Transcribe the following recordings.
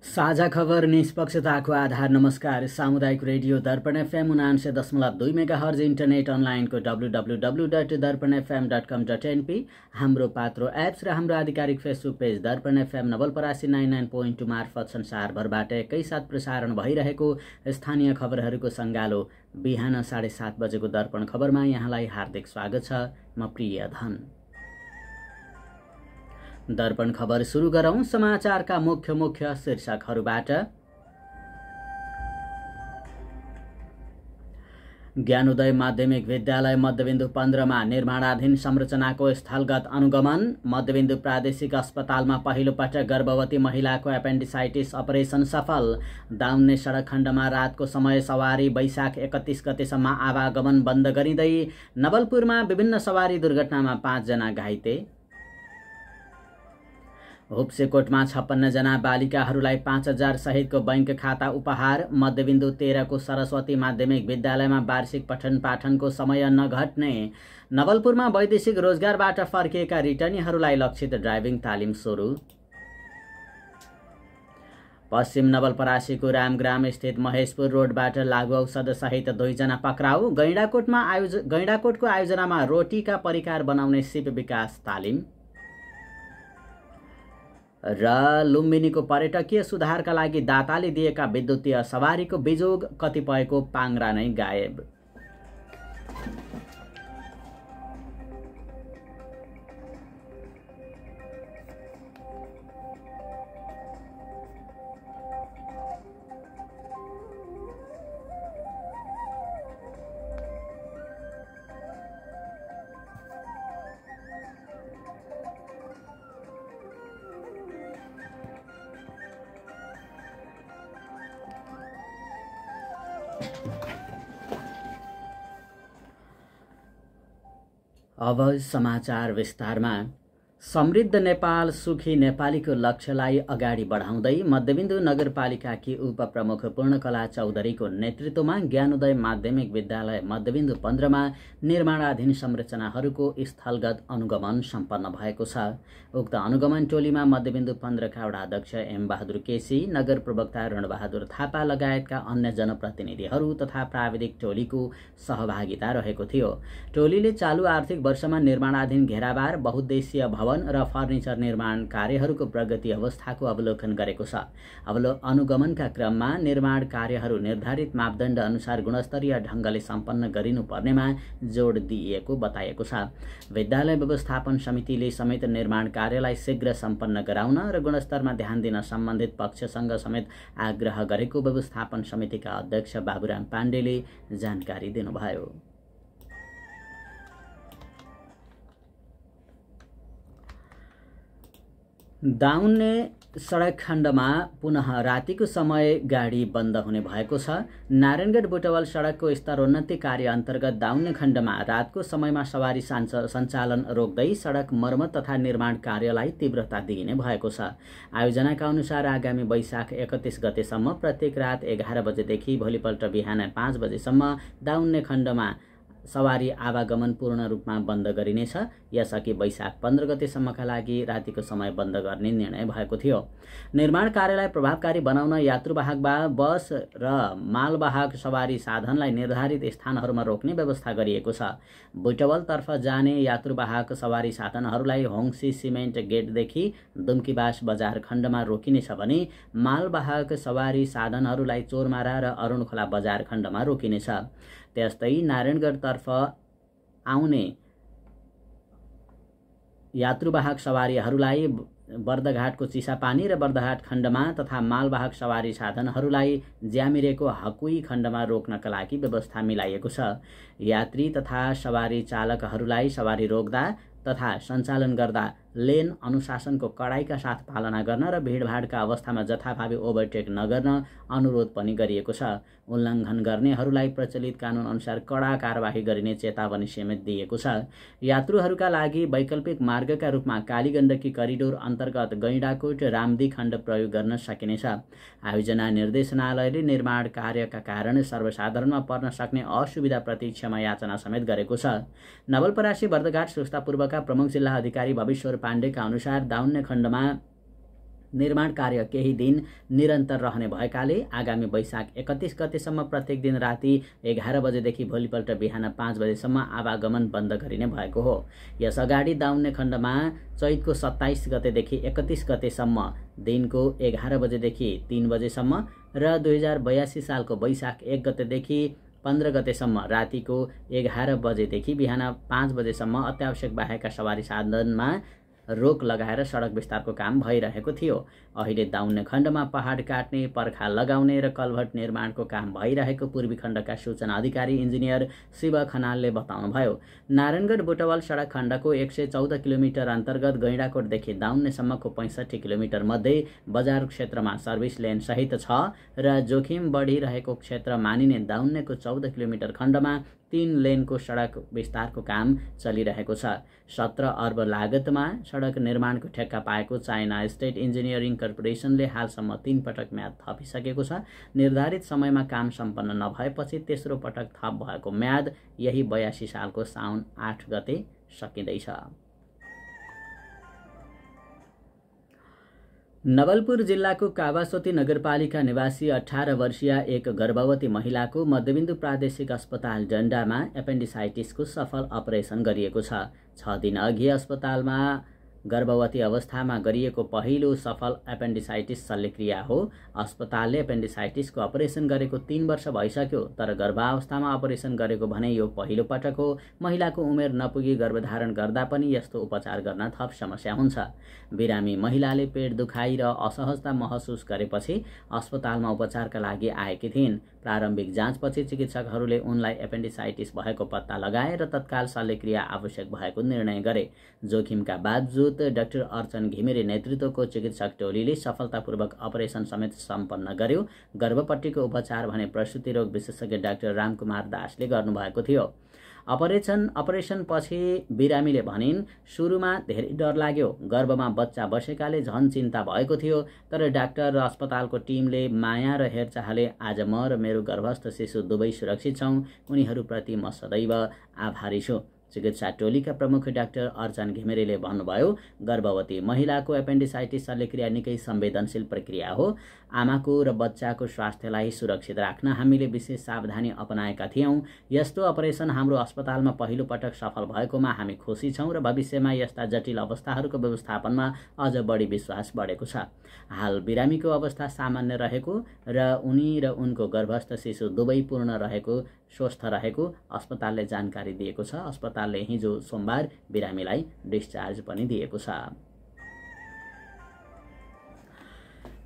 साझा खबर निष्पक्षताको आधार। नमस्कार। सामुदायिक radio Darpan FM 99.2 megahertz, internet अनलाइनको www.darpanfm.com.np, हाम्रो पात्रो एप्स र हाम्रो आधिकारिक Facebook page Darpan FM Nawalparasi 99.2 मार्फत संसारभरबाट एकैसाथ प्रसारण भइरहेको स्थानीय खबरहरूको सङ्गालो बिहान 7:30 बजेको दर्पण खबरमा यहाँलाई हार्दिक स्वागत छ। म प्रिय धन। दर्पण खबर सुरु गरौं समाचारका मुख्य शीर्षकहरूबाट। ज्ञानोदय माध्यमिक विद्यालय मध्यबिन्दु 15 मा निर्माणाधीन संरचनाको स्थलगत अनुगमन। मध्यबिन्दु प्रादेशिक अस्पतालमा पहिलो पटक गर्भवती महिलाको एपेन्डिसाइटिस अपरेसन सफल। दाउन्ने सडक खण्डमा रातको समय सवारी वैशाख 31 गतेसम्म आवागमन बन्द गरिँदै। नवलपुरमा विभिन्न सवारी दुर्घटनामा 5 जना घाइते। हुप्सेकोटमा 56 जना बालिकाहरूलाई 5,000 सहितको बैंक खाता उपहार। मध्यबिन्दु 13 को सरस्वती माध्यमिक विद्यालयमा वार्षिक पठन पाठनको समय नघट्ने। नवलपुरमा वैदेशिक रोजगारबाट फर्किएका रिटर्नीहरूलाई लक्षित ड्राइभिङ तालिम सुरु। पश्चिम नवलपरासीको रामग्राम स्थित महेशपुर रोडबाट लागु औषध सहित 2 जना पक्राउ। गैंडाकोटको आयोजनामा रोटीका परिकार बनाउने सिप विकास तालिम। र लुम्बिनीको पर्यटकीय सुधारका लागि दाताले दिएका विद्युतीय सवारीको बिजोग, कतिपयको पाङ्रा नै गायब। अब समाचार विस्तारमा। समृद्ध नेपाल सुखी नेपालीको लक्ष्यलाई अगाडि बढाउँदै मध्यबिन्दु नगरपालिकाकी उपप्रमुख पूर्णकला चौधरीको नेतृत्वमा ज्ञानोदय माध्यमिक विद्यालय मध्यबिन्दु 15 मा निर्माणाधीन संरचनाहरूको स्थलगत अनुगमन सम्पन्न भएको छ। उक्त अनुगमन टोलीमा मध्यबिन्दु 15 का वडा अध्यक्ष एम बहादुर केसी, नगर प्रवक्ता रणबहादुर थापा लगायतका अन्य जनप्रतिनिधिहरू तथा प्राविधिक टोलीको सहभागिता रहेको थियो। टोलीले चालू आर्थिक वर्षमा निर्माणाधीन घेराबार, बहुद्देशीय भवन र फर्निचर निर्माण कार्यहरूको प्रगति अवस्थाको अवलोकन गरेको छ। अनुगमनका क्रममा निर्माण कार्यहरू निर्धारित मापदण्ड अनुसार गुणस्तरीय ढङ्गले सम्पन्न गरिनुपर्नेमा जोड दिइएको बताइएको छ। विद्यालय व्यवस्थापन समितिले समेत निर्माण कार्यलाई शीघ्र सम्पन्न गराउन र गुणस्तरमा ध्यान दिन सम्बन्धित पक्षसँग समेत आग्रह गरेको व्यवस्थापन समितिका अध्यक्ष बाबुराम पाण्डेले जानकारी दिनुभयो। दाउन्ने सडक खण्डमा पुनः रातिको समय गाडी बन्द हुने भएको छ। नारायणगढ बुटवल सडकको स्तरोन्नति कार्य अन्तर्गत दाउन्ने खण्डमा रातको समयमा सवारी सञ्चालन रोक्दै सडक मर्मत तथा निर्माण कार्यलाई तीव्रता दिइने भएको छ। आयोजनाका अनुसार आगामी वैशाख 31 गतेसम्म प्रत्येक रात 11 बजेदेखि भोलिपल्ट बिहान 5 बजेसम्म दाउन्ने खण्डमा सवारी आवागमन पूर्ण रूपमा बन्द गरिनेछ। यसअघि वैशाख 15 गतेसम्मका लागि रातिको समय बन्द गर्ने निर्णय भएको थियो। निर्माण कार्यलाई प्रभावकारी बनाउन यात्रुवाहक बस र मालवाहक सवारी साधनलाई निर्धारित स्थानहरूमा रोक्ने व्यवस्था गरिएको छ। बुटवलतर्फ जाने यात्रुवाहक सवारी साधनहरूलाई होङसी सिमेन्ट गेटदेखि दुम्कीबास बजार खण्डमा रोकिनेछ भने मालवाहक सवारी साधनहरूलाई चोरमारा र अरुणखोला बजार खण्डमा रोकिनेछ। त्यस्तै नारायणगढतर्फ आउने यात्रुवाहक सवारीहरूलाई बर्दघाटको चिसापानी र बर्दघाट खण्डमा तथा मालवाहक सवारी साधनहरूलाई ज्यामिरेको हकुई खण्डमा रोक्नका लागि व्यवस्था मिलाइएको छ। यात्री तथा सवारी चालकहरूलाई सवारी रोक्दा तथा सञ्चालन गर्दा लेन अनुशासनको कडाइका साथ पालना गर्न र भिडभाडका अवस्थामा जथाभावी ओभरटेक नगर्न अनुरोध पनि गरिएको छ। उल्लङ्घन गर्नेहरूलाई प्रचलित कानुन अनुसार कडा कारबाही गरिने चेतावनी समेत दिएको छ। यात्रुहरूका लागि वैकल्पिक मार्गका रूपमा कालीगण्डकी करिडोर अन्तर्गत गैंडाकोट रामदी खण्ड प्रयोग गर्न सकिनेछ। आयोजना निर्देशनालयले निर्माण कार्यका कारण सर्वसाधारणमा पर्न सक्ने असुविधाप्रति क्षमा याचना समेत गरेको छ। नवलपरासी बर्दघाट सुस्तापूर्वका प्रमुख जिल्ला अधिकारी भविश्वर पाण्डेका अनुसार दाउन्ने खण्डमा निर्माण कार्य केही दिन निरन्तर रहने भएकाले आगामी वैशाख 31 गतेसम्म प्रत्येक दिन राति 11 बजेदेखि भोलिपल्ट बिहान 5 बजेसम्म आवागमन बन्द गरिने भएको हो। यसअगाडि दाउन्ने खण्डमा चैतको 27 गतेदेखि 31 गतेसम्म दिनको 11 बजेदेखि 3 बजेसम्म र 2082 सालको वैशाख 1 गतेदेखि 15 गतेसम्म रातिको 11 बजेदेखि बिहान 5 बजेसम्म अत्यावश्यक बाहेकका सवारी साधनमा रोक लगाएर सडक विस्तारको काम भइरहेको थियो। अहिले दाउन्ने खण्डमा पहाड काट्ने, पर्खा लगाउने र कल्भर्ट निर्माणको काम भइरहेको पूर्वी खण्डका सूचना अधिकारी इन्जिनियर शिव खनालले बताउनुभयो। नारायणगढ बुटवल सडक खण्डको 114 किलोमिटर अन्तर्गत गैंडाकोटदेखि दाउन्नेसम्मको 65 किलोमिटर मध्ये बजार क्षेत्रमा सर्भिस लेन सहित छ र जोखिम बढिरहेको क्षेत्र मानिने दाउन्नेको 14 किलोमिटर खण्डमा 3 लेनको सडक विस्तारको काम चलिरहेको छ। 17 अर्ब लागतमा सडक निर्माणको ठेक्का पाएको चाइना स्टेट इन्जिनियरिङ कर्पोरेसनले हालसम्म 3 पटक म्याद थपिसकेको छ। निर्धारित समयमा काम सम्पन्न नभएपछि तेस्रो पटक थप भएको म्याद यही 82 सालको साउन 8 गते सकिँदैछ। नवलपुर जिल्लाको कावासोती नगरपालिका निवासी 18 वर्षीय एक गर्भवती महिलाको मध्यबिन्दु प्रादेशिक अस्पताल डन्डामा एपेन्डिसाइटिसको सफल अपरेसन गरिएको छ। 6 दिन अघि अस्पतालमा गर्भवती अवस्थामा गरिएको पहिलो सफल एपेन्डिसाइटिस शल्यक्रिया हो। अस्पतालले एपेन्डिसाइटिसको अपरेसन गरेको 3 वर्ष भइसक्यो, तर गर्भावस्थामा अपरेसन गरेको भने यो पहिलो पटक हो। महिलाको उमेर नपुगी गर्भधारण गर्दा पनि यस्तो उपचार गर्न थप समस्या हुन्छ। बिरामी महिलाले पेट दुखाइ र असहजता महसुस गरेपछि अस्पतालमा उपचारका लागि आएकी थिइन्। प्रारम्भिक जाँचपछि चिकित्सकहरूले उनलाई एपेन्डिसाइटिस भएको पत्ता लगाए र तत्काल शल्यक्रिया आवश्यक भएको निर्णय गरे। जोखिमका बावजुद डाक्टर अर्चन घिमिरे नेतृत्वको चिकित्सक टोलीले सफलतापूर्वक अपरेसन समेत सम्पन्न गर्यो। गर्भपट्टिको उपचार भने प्रसुति रोग विशेषज्ञ डाक्टर रामकुमार दासले गर्नुभएको थियो। अपरेसन पछि बिरामीले भनिन्, सुरुमा धेरै डर लाग्यो, गर्भमा बच्चा बसेकाले झन चिन्ता भएको थियो, तर डाक्टर र अस्पतालको टिमले माया र हेरचाहले आज म र मेरो गर्भस्थ शिशु दुवै सुरक्षित छौं। उनीहरूप्रति म सदैव आभारी छु। चिकित्सा टोलीका प्रमुख डाक्टर अर्चन घिमिरेले भन्नुभयो, गर्भवती महिलाको एपेन्डिसाइटिस शल्यक्रिया निकै संवेदनशील प्रक्रिया हो। आमाको र बच्चाको स्वास्थ्यलाई सुरक्षित राख्न हामीले विशेष सावधानी अपनाएका थियौं। यस्तो अपरेसन हाम्रो अस्पतालमा पहिलो पटक सफल भएकोमा हामी खुसी छौं र भविष्यमा यस्ता जटिल अवस्थाहरूको व्यवस्थापनमा अझ बढी विश्वास बढेको छ। हाल बिरामीको अवस्था सामान्य रहेको र उनी र उनको गर्भस्थ शिशु दुवै पूर्ण रहेको, स्वस्थ रहेको अस्पतालले जानकारी दिएको छ। अस्पतालले हिजो सोमबार बिरामीलाई डिस्चार्ज पनि दिएको छ।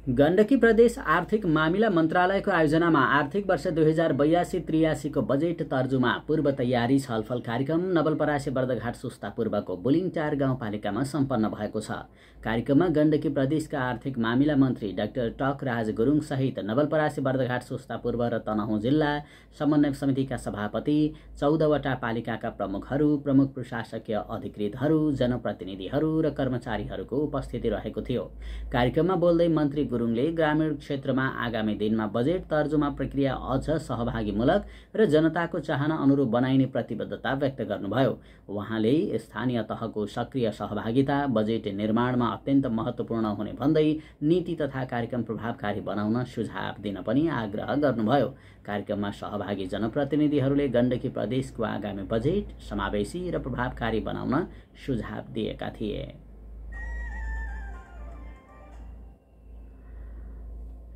गण्डकी प्रदेश आर्थिक मामिला मन्त्रालयको आयोजनामा आर्थिक वर्ष 2082-83 को बजेट तर्जुमा पूर्व तयारी छलफल कार्यक्रम नवलपरासी बर्दघाट सुस्ता पूर्वको बुलिङटार गाउँपालिकामा सम्पन्न भएको छ। कार्यक्रममा गण्डकी प्रदेशका आर्थिक मामिला मन्त्री डाक्टर टकराज गुरुङ सहित नवलपरासी बर्दघाट सुस्ता पूर्व र तनहुँ जिल्ला समन्वय समितिका सभापति, 14 वटा पालिकाका प्रमुखहरू, प्रमुख प्रशासकीय अधिकृतहरू, जनप्रतिनिधिहरू र कर्मचारीहरूको उपस्थिति रहेको थियो। कार्यक्रममा बोल्दै मन्त्री गुरुङले ग्रामीण क्षेत्रमा आगामी दिनमा बजेट तर्जुमा प्रक्रिया अझ सहभागीमूलक र जनताको चाहना अनुरूप बनाइने प्रतिबद्धता व्यक्त गर्नुभयो। उहाँले स्थानीय तहको सक्रिय सहभागिता बजेट निर्माणमा अत्यन्त महत्त्वपूर्ण हुने भन्दै नीति तथा कार्यक्रम प्रभावकारी बनाउन सुझाव दिन पनि आग्रह गर्नुभयो। कार्यक्रममा सहभागी जनप्रतिनिधिहरूले गण्डकी प्रदेशको आगामी बजेट समावेशी र प्रभावकारी बनाउन सुझाव दिएका थिए।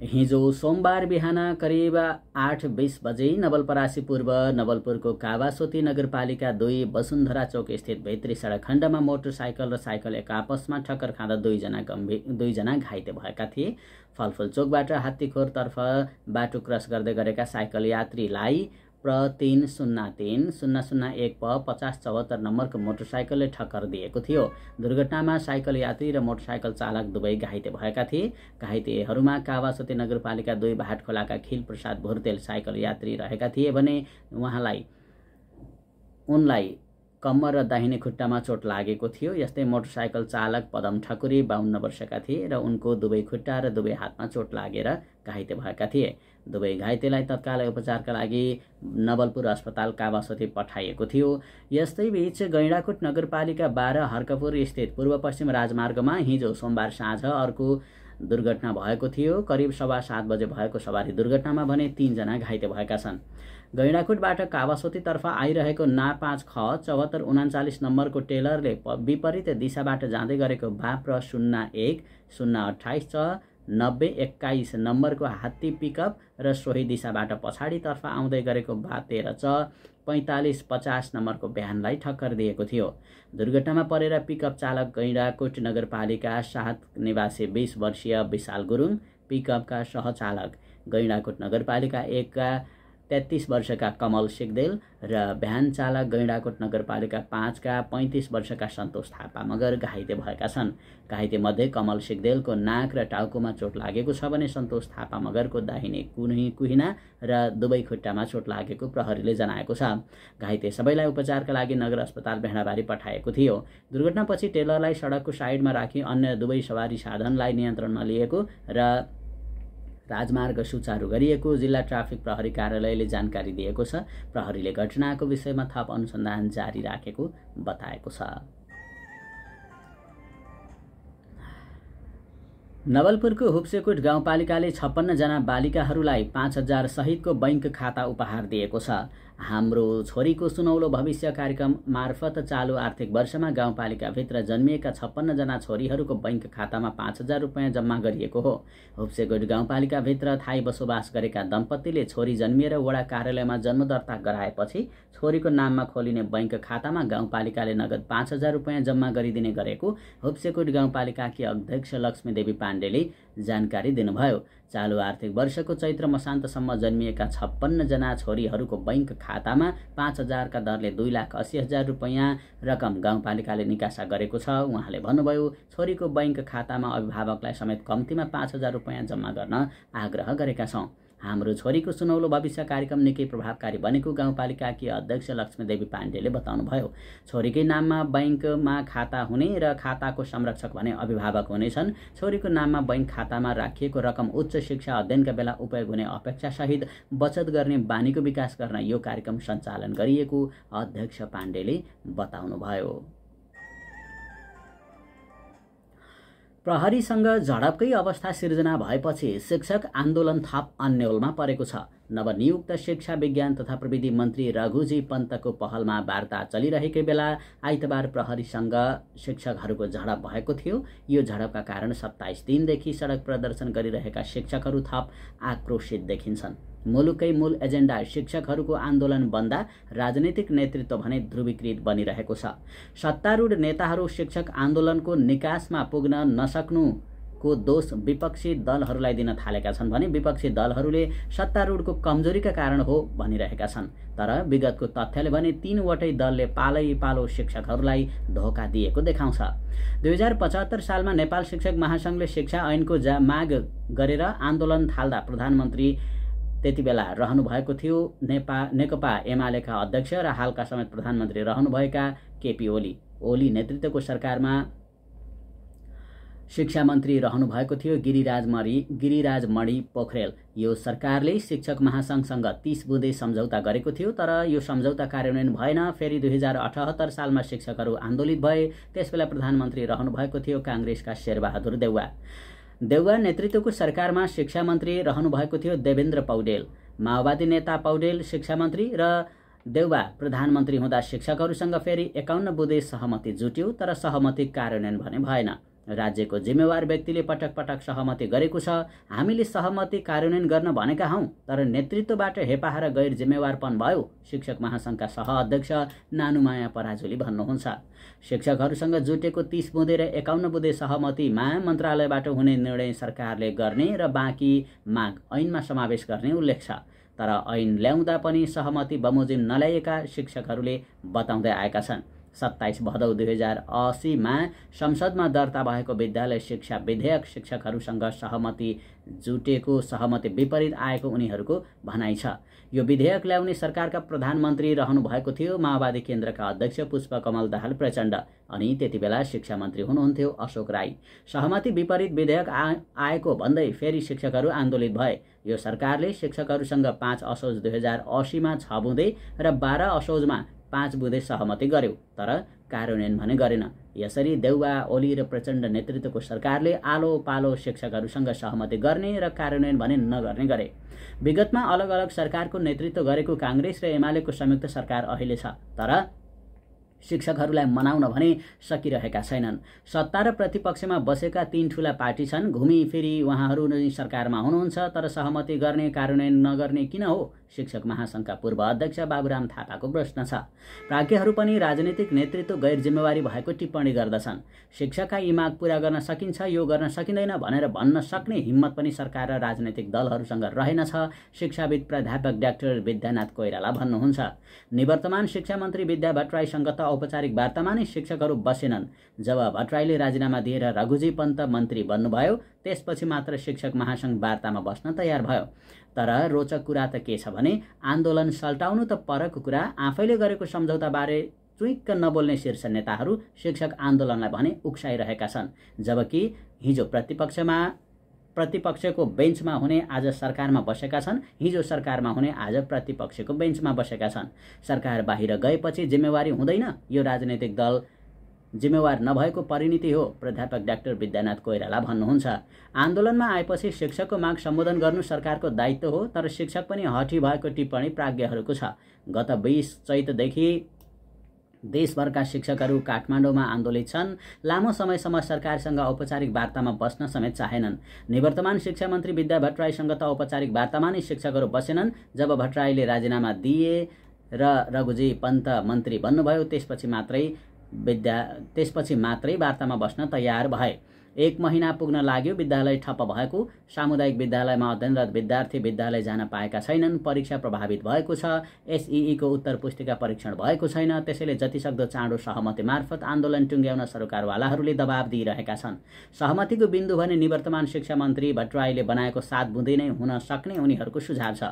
हिजो सोमबार बिहान करिब 8:20 बजे नवलपरासी पूर्व नवलपुरको कावासोती नगरपालिका 2 वसुन्धरा चौक स्थित भित्री सडक खण्डमा मोटरसाइकल र साइकल एक आपसमा ठक्कर खाँदा दुईजना घाइते भएका थिए। फलफुल चोकबाट हात्तीखोरतर्फ बाटो क्रस गर्दै गरेका साइकल यात्रीलाई प्र 303-001 प 5074 नम्बरको मोटरसाइकलले ठक्कर दिएको थियो। दुर्घटनामा साइकल यात्री र मोटरसाइकल चालक दुवै घाइते भएका थिए। घाइतेहरूमा कावासोती नगरपालिका 2 भाटखोलाका खिल प्रसाद भुर्तेल साइकल यात्री रहेका थिए भने उनलाई कम्मर र दाहिने खुट्टामा चोट लागेको थियो। यस्तै मोटरसाइकल चालक पदम ठकुरी 52 वर्षका थिए र उनको दुवै खुट्टा र दुवै हातमा चोट लागेर घाइते भएका थिए। दुवै घाइतेलाई तत्काल उपचारका लागि नवलपुर अस्पताल कावासोती पठाइएको थियो। यस्तै बीच गैंडाकोट नगरपालिका 12 हर्कपुर स्थित पूर्व पश्चिम राजमार्गमा हिजो सोमबार साँझ अर्को दुर्घटना भएको थियो। करिब 7:15 बजे भएको सवारी दुर्घटनामा भने 3 जना घाइते भएका छन्। गैंडाकोटबाट कावासोतीतर्फ आइरहेको ना 5 ख 7439 नम्बरको टेलरले विपरीत दिशाबाट जाँदै गरेको बाप्र 01 028 च 9021 नम्बरको हात्ती पिकअप र सोही दिशाबाट पछाडितर्फ आउँदै गरेको बा 13 च 4550 नम्बरको भ्यानलाई ठक्कर दिएको थियो। दुर्घटनामा परेर पिकअप चालक गैंडाकोट नगरपालिका 7 निवासी 20 वर्षीय विशाल गुरुङ, पिकअपका सहचालक गैंडाकोट नगरपालिका 1 का 33 वर्षका कमल सिगदेल र भ्यान चालक गैंडाकोट नगरपालिका 5 का 35 वर्षका सन्तोष थापा मगर घाइते भएका छन्। घाइते मध्ये कमल सिगदेलको नाक र टाउकोमा चोट लागेको छ भने सन्तोष थापा मगरको दाहिने कुहिना र दुवै खुट्टामा चोट लागेको प्रहरीले जनाएको छ। घाइते सबैलाई उपचारका लागि नगर अस्पताल भेडाबारी पठाएको थियो। दुर्घटनापछि टेलरलाई सडकको साइडमा राखी अन्य दुवै सवारी साधनलाई नियन्त्रणमा लिएको र राजमार्ग सुचारू गरिएको जिल्ला ट्राफिक प्रहरी कार्यालयले जानकारी दिएको छ। प्रहरीले घटनाको विषयमा थप अनुसन्धान जारी राखेको बताएको छ। नवलपुरको हुप्सेकोट गाउँपालिकाले 56 जना बालिकाहरूलाई 5000 सहितको बैंक खाता उपहार दिएको छ। हाम्रो छोरीको सुनौलो भविष्य कार्यक्रम मार्फत चालु आर्थिक वर्षमा गाउँपालिकाभित्र जन्मिएका 56 जना छोरीहरूको बैंक खातामा 5000 रुपैयाँ जम्मा गरिएको हो। हुप्सेकोट गाउँपालिकाभित्र थाई बसोबास गरेका दम्पतिले छोरी जन्मिएर वडा कार्यालयमा जन्म दर्ता गराएपछि छोरीको नाममा खोलिने बैंक खातामा गाउँपालिकाले नगद 5000 रुपैयाँ जम्मा गरिदिने गरेको हुप्सेकोट गाउँपालिकाकी अध्यक्ष लक्ष्मीदेवी पाण्डेले जानकारी दिनुभयो। चालु आर्थिक वर्षको चैत्र मसान्तसम्म जन्मिएका 56 जना छोरीहरूको बैंक खातामा 5000 का दरले 2,80,000 रुपैयाँ रकम गाउँपालिकाले निकासा गरेको छ। उहाँले भन्नुभयो, छोरीको बैंक खातामा अभिभावकलाई समेत कम्तीमा 5000 रुपैयाँ जम्मा गर्न आग्रह गरेका छौँ। हाम्रो छोरीको सुनौलो भविष्य कार्यक्रम निकै प्रभावकारी बनेको गाउँपालिकाकी अध्यक्ष लक्ष्मीदेवी पाण्डेले बताउनुभयो। छोरीकै नाममा बैंकमा खाता हुने र खाताको संरक्षक भने अभिभावक हुनेछन्। छोरीको नाममा बैंक खातामा राखिएको रकम उच्च शिक्षा अध्ययनका बेला उपयोग हुने अपेक्षासहित बचत गर्ने बानीको विकास गर्न यो कार्यक्रम सञ्चालन गरिएको अध्यक्ष पाण्डेले बताउनुभयो। प्रहरीसँग झडपकै अवस्था सिर्जना भएपछि शिक्षक आन्दोलन थप अन्योलमा परेको छ। नवनियुक्त शिक्षा विज्ञान तथा प्रविधि मन्त्री रघुजी पन्तको पहलमा वार्ता चलिरहेकै बेला आइतबार प्रहरीसँग शिक्षकहरूको झडप भएको थियो। यो झडपका कारण 27 दिनदेखि सडक प्रदर्शन गरिरहेका शिक्षकहरू थप आक्रोशित देखिन्छन्। मुलुकै मूल एजेन्डा शिक्षकहरूको आन्दोलन बन्दा राजनीतिक नेतृत्व भने ध्रुवीकृत बनिरहेको छ। सत्तारूढ नेताहरू शिक्षक आन्दोलनको निकासमा पुग्न नसक्नुको दोष विपक्षी दलहरूलाई दिन थालेका छन् भने विपक्षी दलहरूले सत्तारूढको कमजोरीका कारण हो भनिरहेका छन्। तर विगतको तथ्यले भने 3वटै दलले पालै पालो शिक्षकहरूलाई धोका दिएको देखाउँछ। 2075 सालमा नेपाल शिक्षक महासंघले शिक्षा ऐनको माग गरेर आन्दोलन थाल्दा प्रधानमन्त्री त्यतिबेला रहनुभएको थियो। नेकपा एमालेका अध्यक्ष र हालका समेत प्रधानमन्त्री रहनुभएका केपी ओली नेतृत्वको सरकारमा शिक्षा मन्त्री रहनुभएको थियो गिरिराज मणि पोखरेल। यो सरकारले शिक्षक महासंघसँग 30 बुँदे सम्झौता गरेको थियो, तर यो सम्झौता कार्यान्वयन भएन। फेरि 2078 सालमा शिक्षकहरू आन्दोलित भए। त्यसबेला प्रधानमन्त्री रहनुभएको थियो काङ्ग्रेसका शेरबहादुर देउवा नेतृत्वको सरकारमा शिक्षा मन्त्री रहनुभएको थियो देवेन्द्र पौडेल। माओवादी नेता पौडेल शिक्षा मन्त्री र देउवा प्रधानमन्त्री हुँदा शिक्षकहरूसँग फेरि 51 बुँदे सहमति जुट्यो, तर सहमति कार्यान्वयन भने भएन। राज्यको जिम्मेवार व्यक्तिले पटक पटक सहमति गरेको छ। हामीले सहमति कार्यान्वयन गर्न भनेका हौं, तर नेतृत्वबाट हेपाह र गैर जिम्मेवारपन भयो, शिक्षक महासंघका सहअध्यक्ष नानुमाया पराजुली भन्नुहुन्छ। शिक्षकहरूसँग जुटेको 30 बुँदे र 51 बुँदे सहमतिमा मन्त्रालयबाट हुने निर्णय सरकारले गर्ने र बाँकी माग ऐनमा समावेश गर्ने उल्लेख छ। तर ऐन ल्याउँदा पनि सहमति बमोजिम नल्याएका शिक्षकहरूले बताउँदै आएका छन्। 27 भदौ 2080मा संसदमा दर्ता भएको विद्यालय शिक्षा विधेयक शिक्षकहरूसँग सहमति विपरीत आएको उनीहरूको भनाइ छ। यो विधेयक ल्याउने सरकारका प्रधानमन्त्री रहनु भएको थियो माओवादी केन्द्रका अध्यक्ष पुष्पकमल दाहाल प्रचण्ड, अनि त्यतिबेला शिक्षा मन्त्री हुनुहुन्थ्यो अशोक राई। सहमति विपरीत विधेयक आएको भन्दै फेरि शिक्षकहरू आन्दोलित भए। यो सरकारले शिक्षकहरूसँग 5 असोज 2080मा 6 बुँदे र 12 असोजमा 5 बुँदे सहमति गर्यो, तर कार्यान्वयन भने गरेन। यसरी देउवा ओली र प्रचण्ड नेतृत्वको सरकारले आलो पालो शिक्षकहरूसँग सहमति गर्ने र कार्यान्वयन भने नगर्ने गरे। विगतमा अलग अलग सरकारको नेतृत्व गरेको काङ्ग्रेस र एमालेको संयुक्त सरकार अहिले छ, तर शिक्षकहरूलाई मनाउन भने सकिरहेका छैनन्। सत्ता र प्रतिपक्षमा बसेका 3 ठूला पार्टी छन्। घुमीफिरी उहाँहरू नै सरकारमा हुनुहुन्छ, तर सहमति गर्ने कार्यान्वयन नगर्ने किन हो? शिक्षक महासंघका पूर्व अध्यक्ष बाबुराम थापाको प्रश्न छ। प्राज्ञहरू पनि राजनीतिक नेतृत्व गैर जिम्मेवारी भएको टिप्पणी गर्दछन्। शिक्षकका यी माग पूरा गर्न सकिन्छ, यो गर्न सकिँदैन भनेर भन्न सक्ने हिम्मत पनि सरकार र राजनीतिक दलहरूसँग रहेनछ, शिक्षाविद प्राध्यापक डाक्टर विद्यानाथ कोइराला भन्नुहुन्छ। निवर्तमान शिक्षा मन्त्री विद्या भट्टराईसँग त औपचारिक वार्तामा नै शिक्षकहरू बसेनन्। जब भट्टराईले राजीनामा दिएर रघुजी पन्त मन्त्री बन्नुभयो, त्यसपछि मात्र शिक्षक महासंघ वार्तामा बस्न तयार भयो। तर रोचक कुरा त के छ भने आन्दोलन सल्टाउनु त परको कुरा, आफैले गरेको सम्झौताबारे चुइक्क नबोल्ने शीर्ष नेताहरू शिक्षक आन्दोलनलाई भने उक्साइरहेका छन्। जबकि हिजो प्रतिपक्षको बेन्चमा हुने आज सरकारमा बसेका छन्, हिजो सरकारमा हुने आज प्रतिपक्षको बेन्चमा बसेका छन्। सरकार बाहिर गएपछि जिम्मेवारी हुँदैन, यो राजनैतिक दल जिम्मेवार नभएको परिणति हो, प्राध्यापक डाक्टर विद्यानाथ कोइराला भन्नुहुन्छ। आन्दोलनमा आएपछि शिक्षकको माग सम्बोधन गर्नु सरकारको दायित्व हो, तर शिक्षक पनि हठी भएको टिप्पणी प्राज्ञहरूको छ। गत 20 चैतदेखि देशभरका शिक्षकहरू काठमाडौँमा आन्दोलित छन्। लामो समयसम्म सरकारसँग औपचारिक वार्तामा बस्न समेत चाहेनन्। निवर्तमान शिक्षा मन्त्री विद्या भट्टराईसँग त औपचारिक वार्तामा नै शिक्षकहरू बसेनन्। जब भट्टराईले राजीनामा दिए र रघुजी पन्त मन्त्री बन्नुभयो, त्यसपछि मात्रै वार्तामा बस्न तयार भए। 1 महिना पुग्न लाग्यो विद्यालय ठप्प भएको। सामुदायिक विद्यालयमा अध्ययनरत विद्यार्थी विद्यालय जान पाएका छैनन्। परीक्षा प्रभावित भएको छ। एसईई को उत्तर पुस्तिका परीक्षण भएको छैन। त्यसैले जतिसक्दो चाँडो सहमति मार्फत आन्दोलन टुङ्ग्याउन सरकारवालाहरूले दबाब दिइरहेका छन्। सहमतिको बिन्दु भने निवर्तमान शिक्षा मन्त्री भट्टराईले बनाएको 7 बुँदे नै हुन सक्ने उनीहरूको सुझाव छ।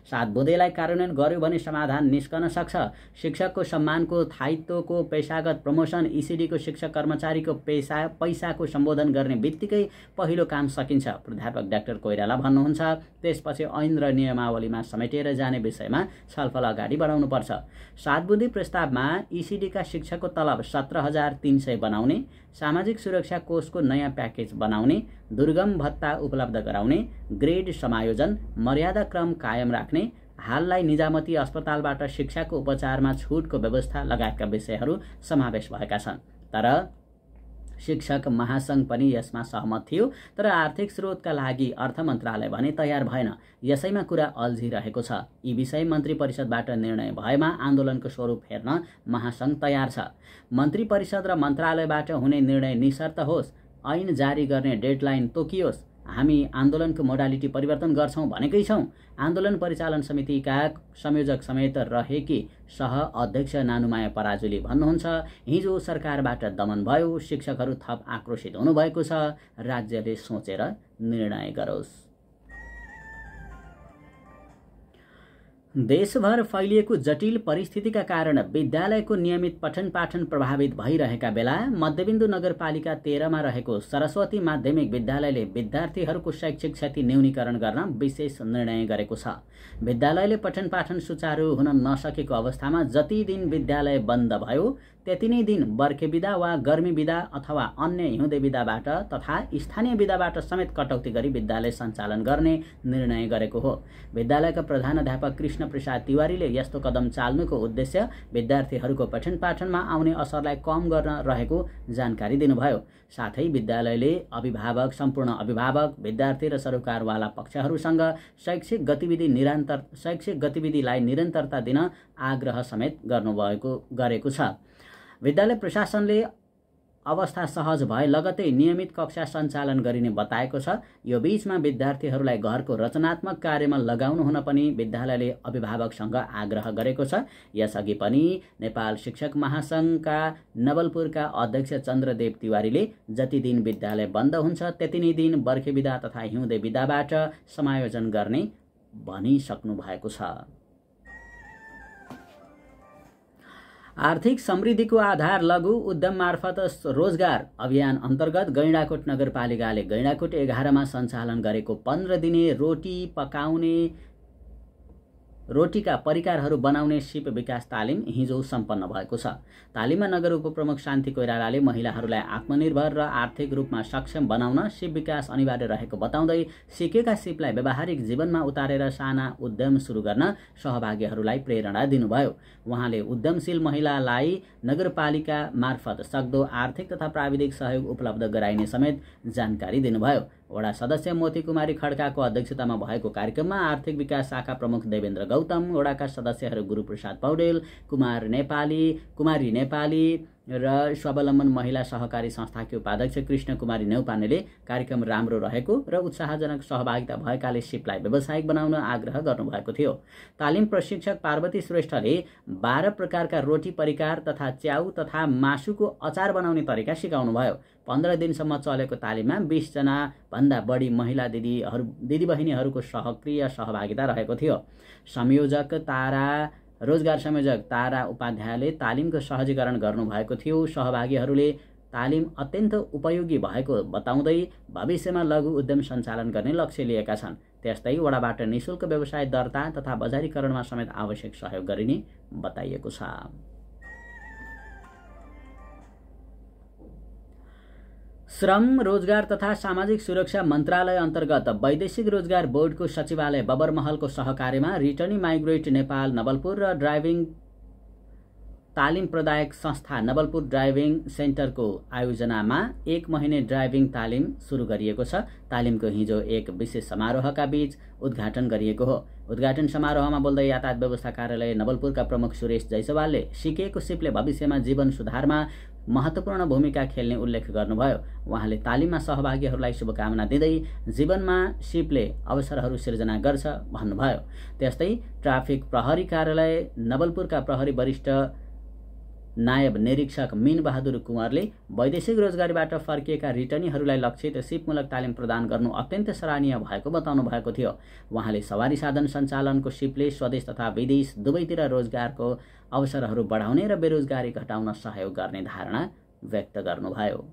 7 बुँदेलाई कार्यान्वयन गर्यो भने समाधान निस्कन सक्छ। शिक्षकको सम्मानको, स्थायित्वको, पेशागत प्रमोसन, ईसीडीको शिक्षक कर्मचारीको पैसाको सम्बोधन गर्ने बित्तिकै पहिलो काम सकिन्छ, प्राध्यापक डाक्टर कोइराला भन्नुहुन्छ। त्यसपछि ऐन र नियमावलीमा समेटेर जाने विषयमा छलफल अगाडि बढाउनुपर्छ। 7 बुँदे प्रस्तावमा ईसीडीका शिक्षकको तलब 17,300 बनाउने, सामाजिक सुरक्षा कोषको नयाँ प्याकेज बनाउने, दुर्गम भत्ता उपलब्ध गराउने, ग्रेड समायोजन, मर्यादा क्रम कायम राख्ने, हाललाई निजामती अस्पतालबाट शिक्षाको उपचारमा छुटको व्यवस्था लगायतका विषयहरू समावेश भएका छन्। तर शिक्षक महासंघ पनि यसमा सहमत थियो, तर आर्थिक स्रोतका लागि अर्थ मन्त्रालय भने तयार भएन। यसैमा कुरा अल्झिरहेको छ। यी विषय मन्त्री परिषदबाट निर्णय भएमा आन्दोलनको स्वरूप हेर्न महासंघ तयार छ। मन्त्री परिषद र मन्त्रालयबाट हुने निर्णय निशर्त होस्, ऐन जारी गर्ने डेडलाइन तोकियोस्। हामी आन्दोलनको मोडालिटी परिवर्तन गर्छौं भनेकै छौं। आन्दोलन परिचालन समितिका संयोजक समेत रहेकी सह अध्यक्ष नानुमाया पराजुली भन्नुहुन्छ, हिजो सरकारबाट दमन भयो, शिक्षकहरू थप आक्रोशित हुनुभएको छ। राज्यले सोचेर निर्णय गरोस्। देशभर फैलिएको जटिल परिस्थितिका कारण विद्यालयको नियमित पठन पाठन प्रभावित भइरहेका बेला मध्यबिन्दु नगरपालिका 13 मा रहेको सरस्वती माध्यमिक विद्यालयले विद्यार्थीहरूको शैक्षिक क्षति न्यूनीकरण गर्न विशेष निर्णय गरेको छ। विद्यालयले पठन पाठन सुचारू हुन नसकेको अवस्थामा जति दिन विद्यालय बन्द भयो त्यति नै दिन बर्खे बिदा वा गर्मी बिदा अथवा अन्य हिउँदे बिदाबाट तथा स्थानीय बिदाबाट समेत कटौती गरी विद्यालय सञ्चालन गर्ने निर्णय गरेको हो। विद्यालयका प्रधानाध्यापक कृष्ण प्रसाद तिवारीले यस्तो कदम चाल्नुको उद्देश्य विद्यार्थीहरूको पठन पाठनमा आउने असरलाई कम गर्न रहेको जानकारी दिनुभयो। साथै विद्यालयले अभिभावक, सम्पूर्ण अभिभावक, विद्यार्थी र सरोकारवाला पक्षहरूसँग शैक्षिक गतिविधिलाई निरन्तरता दिन आग्रह समेत गरेको छ। विद्यालय प्रशासनले अवस्था सहज भए लगतै नियमित कक्षा सञ्चालन गरिने बताएको छ। यो बीचमा विद्यार्थीहरूलाई घरको रचनात्मक कार्यमा लगाउनु हुन पनि विद्यालयले अभिभावकसँग आग्रह गरेको छ। यसअघि पनि नेपाल शिक्षक महासङ्घका नवलपुरका अध्यक्ष चन्द्रदेव तिवारीले जति दिन विद्यालय बन्द हुन्छ त्यति नै दिन बर्खे बिदा तथा हिउँदे बिदाबाट समायोजन गर्ने भनिसक्नु भएको छ। आर्थिक समृद्धिको आधार लघु उद्यम मार्फत रोजगार अभियान अन्तर्गत गैंडाकोट नगरपालिकाले गैंडाकोट 11 सञ्चालन गरेको 15 दिने रोटीका परिकारहरू बनाउने सिप विकास तालिम हिजो सम्पन्न भएको छ। तालिममा नगर उपप्रमुख शान्ति कोइरालाले महिलाहरूलाई आत्मनिर्भर र आर्थिक रूपमा सक्षम बनाउन सिप विकास अनिवार्य रहेको बताउँदै सिकेका सिपलाई व्यावहारिक जीवनमा उतारेर साना उद्यम सुरु गर्न सहभागीहरूलाई प्रेरणा दिनुभयो। उहाँले उद्यमशील महिलालाई नगरपालिका मार्फत सक्दो आर्थिक तथा प्राविधिक सहयोग उपलब्ध गराइने समेत जानकारी दिनुभयो। वडा सदस्य मोती कुमारी खड्काको अध्यक्षतामा भएको कार्यक्रममा आर्थिक विकास शाखा प्रमुख देवेन्द्र गौतम, वडाका सदस्यहरू गुरुप्रसाद पौडेल, कुमारी नेपाली र स्वावलम्बन महिला सहकारी संस्थाकी उपाध्यक्ष कृष्ण कुमारी नेउपानेले कार्यक्रम राम्रो रहेको र उत्साहजनक सहभागिता भएकाले सिपलाई व्यावसायिक बनाउन आग्रह गर्नुभएको थियो। तालिम प्रशिक्षक पार्वती श्रेष्ठले 12 प्रकारका रोटी परिकार तथा च्याउ तथा मासुको अचार बनाउने तरिका सिकाउनुभयो। 15 दिनसम्म चलेको तालिममा 20 जना भन्दा बढी महिला दिदीबहिनीहरूको सक्रिय सहभागिता रहेको थियो। रोजगार संयोजक तारा उपाध्यायले तालिमको सहजीकरण गर्नुभएको थियो। सहभागीहरूले तालिम अत्यन्त उपयोगी भएको बताउँदै भविष्यमा लघु उद्यम सञ्चालन गर्ने लक्ष्य लिएका छन्। त्यस्तै वडाबाट निशुल्क व्यवसाय दर्ता तथा बजारीकरणमा समेत आवश्यक सहयोग गरिने बताइएको छ। श्रम, रोजगार तथा सामाजिक सुरक्षा मन्त्रालय अन्तर्गत वैदेशिक रोजगार बोर्डको सचिवालय बबरमहलको सहकार्यमा रिटर्निङ माइग्रेट नेपाल नवलपुर र ड्राइभिङ तालिम प्रदायक संस्था नवलपुर ड्राइभिङ सेन्टरको आयोजनामा 1 महिने ड्राइभिङ तालिम सुरु गरिएको छ। तालिमको हिजो एक विशेष समारोहका बीच उद्घाटन गरिएको हो। उद्घाटन समारोहमा बोल्दै यातायात व्यवस्था कार्यालय नवलपुरका प्रमुख सुरेश जैसवालले सिकेको सिपले भविष्यमा जीवन सुधारमा महत्त्वपूर्ण भूमिका खेल्ने उल्लेख गर्नुभयो। उहाँले तालिममा सहभागीहरूलाई शुभकामना दिँदै जीवनमा सिपले अवसरहरू सिर्जना गर्छ भन्नुभयो। त्यस्तै ट्राफिक प्रहरी कार्यालय नवलपुरका प्रहरी वरिष्ठ नायब निरीक्षक मीन बहादुर कुँवरले वैदेशिक रोजगारीबाट फर्किएका रिटर्नीहरूलाई लक्षित सिपमूलक तालिम प्रदान गर्नु अत्यन्त सराहनीय भएको बताउनु भएको थियो। उहाँले सवारी साधन सञ्चालनको सिपले स्वदेश तथा विदेश दुवैतिर रोजगारको अवसरहरू बढाउने र बेरोजगारी घटाउन सहयोग गर्ने धारणा व्यक्त गर्नुभयो।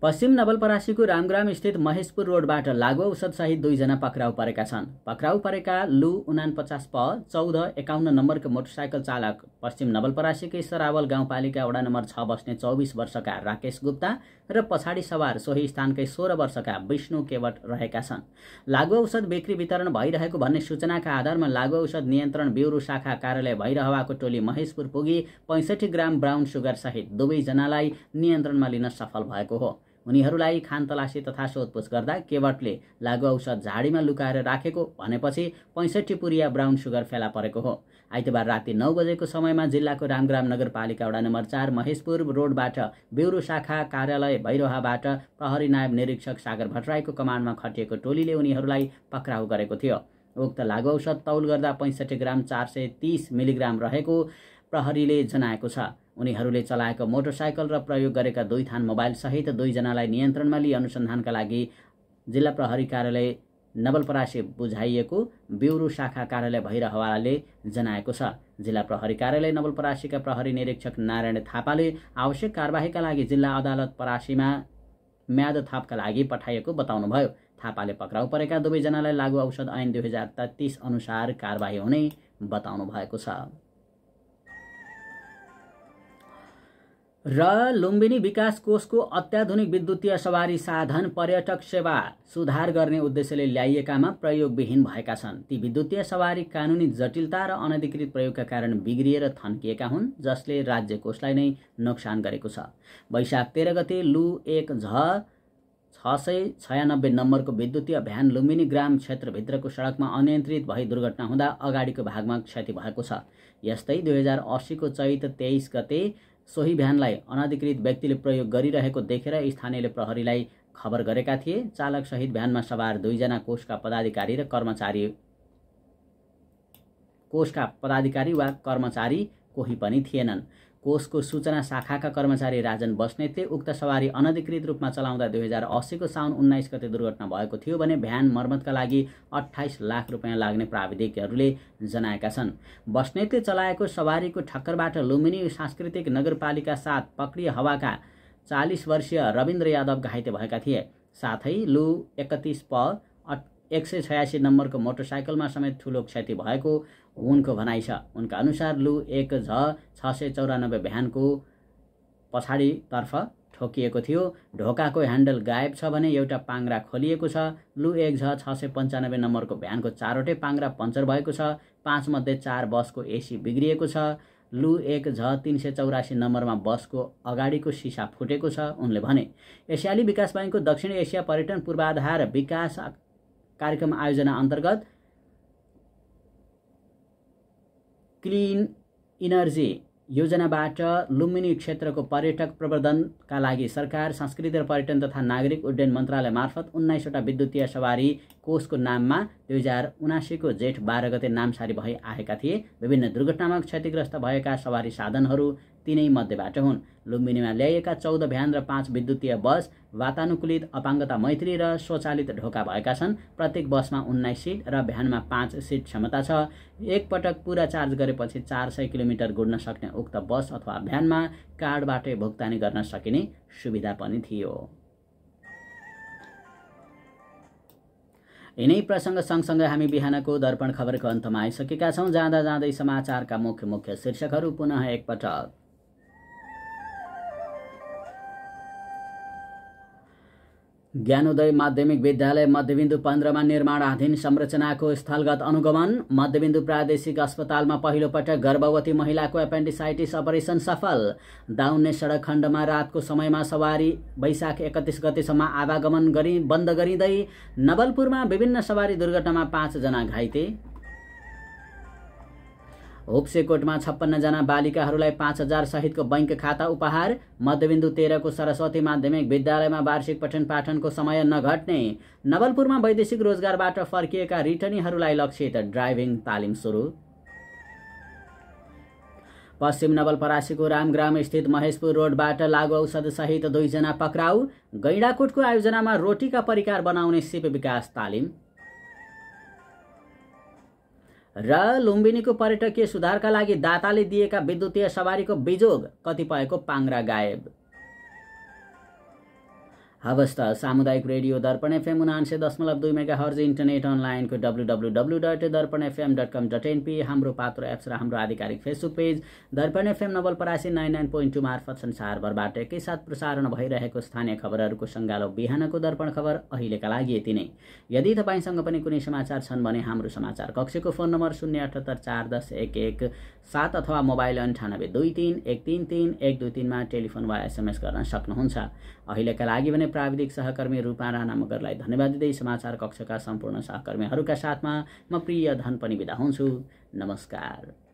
पश्चिम नवलपरासीको रामग्राम स्थित महेशपुर रोडबाट लागु औषध सहित 2 जना पक्राउ परेका छन्। पक्राउ परेका लु 49 प 1451 नम्बरको मोटरसाइकल चालक पश्चिम नवलपरासीकै सरावल गाउँपालिका वडा नम्बर 6 बस्ने 24 वर्षका राकेश गुप्ता र पछाडि सवार सोही स्थानकै 16 वर्षका विष्णु केवट रहेका छन्। लागु औषध बिक्री वितरण भइरहेको भन्ने सूचनाका आधारमा लागु औषध नियन्त्रण ब्युरो शाखा कार्यालय भैरहवाको टोली महेशपुर पुगी 65 ग्राम ब्राउन सुगर सहित 2 जनालाई नियन्त्रणमा लिन सफल भएको हो। उनीहरूलाई खानतलासी तथा सोधपुछ गर्दा केवटले लागु औषध झाडीमा लुकाएर राखेको भनेपछि 65 पुरिया ब्राउन सुगर फेला परेको हो। आइतबार राति 9 बजेको समयमा जिल्लाको रामग्राम नगरपालिका वडा नम्बर 4 महेशपुर रोडबाट ब्युरो शाखा कार्यालय भैरहवाबाट प्रहरी नायब निरीक्षक सागर भट्टराईको कमान्डमा खटिएको टोलीले उनीहरूलाई पक्राउ गरेको थियो। उक्त लागु औषध तौल गर्दा 65 ग्राम 430 मिलिग्राम रहेको प्रहरीले जनाएको छ। उनीहरूले चलाएको मोटरसाइकल र प्रयोग गरेका 2 थान मोबाइल सहित 2 जनालाई नियन्त्रणमा लिई अनुसन्धानका लागि जिल्ला प्रहरी कार्यालय नवलपरासी बुझाइएको ब्युरो शाखा कार्यालय भैरहवाले जनाएको छ। जिल्ला प्रहरी कार्यालय नवलपरासीका प्रहरी निरीक्षक नारायण थापाले आवश्यक कारबाहीका लागि जिल्ला अदालत परासीमा म्याद थपका लागि पठाइएको बताउनुभयो। थापाले पक्राउ परेका 2 जनालाई लागु औषध ऐन 2033 अनुसार कारबाही हुने बताउनु भएको छ। र लुम्बिनी विकास कोषको अत्याधुनिक विद्युतीय सवारी साधन पर्यटक सेवा सुधार गर्ने उद्देश्यले ल्याइएकामा प्रयोगविहीन भएका छन्। ती विद्युतीय सवारी कानुनी जटिलता र अनधिकृत प्रयोगका कारण बिग्रिएर थन्किएका हुन्, जसले राज्य कोषलाई नै नोक्सान गरेको छ। वैशाख 13 गते लु 1 झ 696 नम्बरको विद्युतीय भ्यान लुम्बिनी ग्राम क्षेत्रभित्रको सडकमा अनियन्त्रित भई दुर्घटना हुँदा अगाडिको भागमा क्षति भएको छ। यस्तै 2080 को चैत 23 गते सोही भ्यानलाई अनधिकृत व्यक्तिले प्रयोग गरिरहेको देखेर स्थानीयले प्रहरीलाई खबर गरेका थिए। चालक सहित भ्यानमा सवार 2 जना कोषका पदाधिकारी वा कर्मचारी कोही पनि थिएनन्। कोषको सूचना शाखाका कर्मचारी राजन बस्नेतले उक्त सवारी अनधिकृत रूपमा चलाउँदा 2080 को साउन 19 गते दुर्घटना भएको थियो भने भ्यान मर्मतका लागि 28 लाख रुपियाँ लाग्ने प्राविधिकहरूले जनाएका छन्। बस्नेतले चलाएको सवारीको ठक्करबाट लुम्बिनी सांस्कृतिक नगरपालिका 7 पक्डी हवाका 40 वर्षीय रविन्द्र यादव घाइते भएका थिए। साथै लु 31 प 186 नम्बरको मोटरसाइकलमा समेत ठूलो क्षति भएको उनको भनाइ छ। उनका अनुसार लु 1 झ 694 भ्यानको पछाडितर्फ ठोकिएको थियो। ढोकाको ह्यान्डल गायब छ भने एउटा पाङ्ग्रा खोलिएको छ। लु 1 झ 695 नम्बरको भ्यानको चारवटै पाङ्ग्रा पञ्चर भएको छ। 5 मध्ये 4 बसको एसी बिग्रिएको छ। लु 1 झ 384 नम्बरमा बसको अगाडिको सिसा फुटेको छ। उनले भने एसियाली विकास बैंकको दक्षिण एसिया पर्यटन पूर्वाधार विकास कार्यक्रम आयोजना अन्तर्गत क्लिन इनर्जी योजनाबाट लुम्बिनी क्षेत्रको पर्यटक प्रवर्धनका लागि सरकार, संस्कृति र पर्यटन तथा नागरिक उड्डयन मन्त्रालय मार्फत 19 वटा विद्युतीय सवारी कोषको नाममा 2079 को जेठ 12 गते नामसारी भई आएका थिए। विभिन्न दुर्घटनामा क्षतिग्रस्त भएका सवारी साधनहरू तीनै मध्येबाट हुन्। लुम्बिनीमा ल्याइएका 14 भ्यान र 5 विद्युतीय बस वातानुकूलित अपाङ्गता मैत्री र स्वचालित ढोका भएका छन्। प्रत्येक बसमा 19 सिट र भ्यानमा 5 सिट क्षमता छ। एक पटक पूरा चार्ज गरेपछि 400 किलोमिटर गुड्न सक्ने उक्त बस अथवा भ्यानमा कार्डबाटै भुक्तानी गर्न सकिने सुविधा पनि थियो। यिनै प्रसङ्ग सँगसँगै हामी बिहानको दर्पण खबरको अन्तमा आइसकेका छौँ। जाँदा जाँदै समाचारका मुख्य शीर्षकहरू पुनः एकपटक। ज्ञानोदय माध्यमिक विद्यालय मध्यबिन्दु 15 मा निर्माणाधीन संरचनाको स्थलगत अनुगमन। मध्यबिन्दु प्रादेशिक अस्पतालमा पहिलो पटक गर्भवती महिलाको एपेन्डिसाइटिस अपरेसन सफल। दाउन्ने सडक खण्डमा रातको समयमा सवारी वैशाख 31 गतेसम्म आवागमन बन्द गरिँदै। नवलपुरमा विभिन्न सवारी दुर्घटनामा 5 जना घाइते। होप्सेकोटमा 56 जना बालिकाहरूलाई 5000 सहितको बैंक खाता उपहार। मध्यबिन्दु 13 को सरस्वती माध्यमिक विद्यालयमा वार्षिक पठन पाठनको समय नघट्ने। नवलपुरमा वैदेशिक रोजगारबाट फर्किएका रिटर्नीहरूलाई लक्षित ड्राइभिङ तालिम सुरु। पश्चिम नवलपरासीको रामग्राम स्थित महेशपुर रोडबाट लागु औषध सहित 2 जना पक्राउ। गैंडाकोटको आयोजनामा रोटीका परिकार बनाउने सिप विकास तालिम। र लुम्बिनीको पर्यटकीय सुधारका लागि दाताले दिएका विद्युतीय सवारीको बिजोग, कतिपयको पाङ्ग्रा गायब। हवस् त सामुदायिक radio Darpan FM 89.2 megahertz, internet अनलाइनको www.darpanfm.com.np, हाम्रो पात्रो एप्स र हाम्रो आधिकारिक Facebook page Darpan FM Nawalparasi 99.2 मार्फत संसारभरबाट एकैसाथ प्रसारण भइरहेको स्थानीय खबरहरूको सङ्गालो बिहानको दर्पण खबर अहिलेका लागि यति नै। यदि तपाईँसँग पनि कुनै समाचार छन् भने हाम्रो समाचार कक्षको फोन नम्बर 0784111 अथवा मोबाइल 9823133123 मा टेलिफोन वा SMS गर्न सक्नुहुन्छ। अहिलेका लागि भने प्राविधिक सहकर्मी रूपा राणा मगरलाई धन्यवाद दिँदै समाचार कक्षका सम्पूर्ण सहकर्मीहरूका साथमा म प्रिय धन पनि बिदा हुन्छु। नमस्कार।